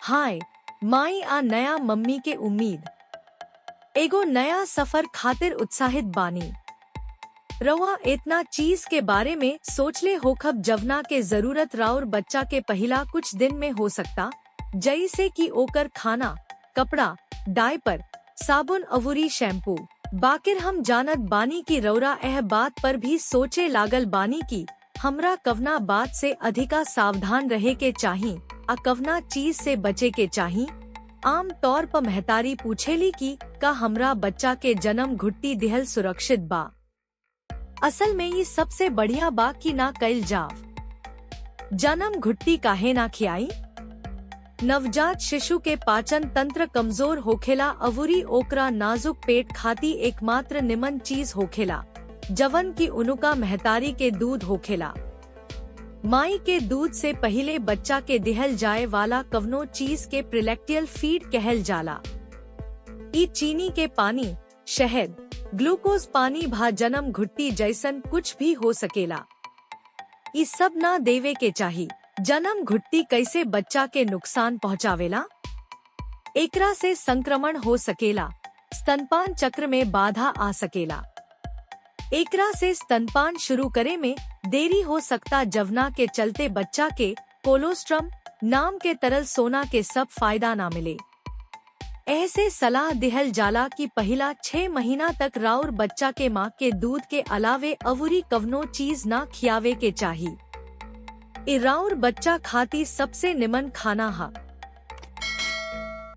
हाय माई आ नया मम्मी के उम्मीद एगो नया सफर खातिर उत्साहित बानी। रउआ इतना चीज के बारे में सोचले होखब जवना के जरूरत राउर बच्चा के पहिला कुछ दिन में हो सकता, जैसे कि ओकर खाना, कपड़ा, डायपर, साबुन अवुरी शैम्पू। बाकिर हम जानत बानी की रउरा एह बात पर भी सोचे लागल बानी की हमरा कवना बात से अधिका सावधान रहे के चाही आ कवना चीज से बचे के चाही। आम तौर पर महतारी पूछेली कि का हमरा बच्चा के जन्म घुट्टी दिहल सुरक्षित बा। असल में ये सबसे बढ़िया बा कि ना कइल जाव। जन्म घुट्टी काहे ना खियाई। नवजात शिशु के पाचन तंत्र कमजोर होखेला अवुरी ओकरा नाजुक पेट खाती एकमात्र निमन चीज होखेला जवन की उनुका महतारी के दूध होखेला। माई के दूध से पहिले बच्चा के दिहल जाए वाला कवनो चीज के प्रिलैक्टियल फीड कहल जाला। ई चीनी के पानी, शहद, ग्लूकोज पानी भा जन्म घुट्टी जैसन कुछ भी हो सकेला। ई सब ना देवे के चाही। जन्म घुट्टी कैसे बच्चा के नुकसान पहुँचावेला। एकरा से संक्रमण हो सकेला, स्तनपान चक्र में बाधा आ सकेला। एकरा से स्तनपान शुरू करे में देरी हो सकता जवना के चलते बच्चा के कोलोस्ट्रम नाम के तरल सोना के सब फायदा ना मिले। ऐसे सलाह दिहल जाला कि पहिला 6 महीना तक राउर बच्चा के माँ के दूध के अलावे अवुरी कवनो चीज ना खियावे के चाही। राउर बच्चा खाती सबसे निमन खाना हा।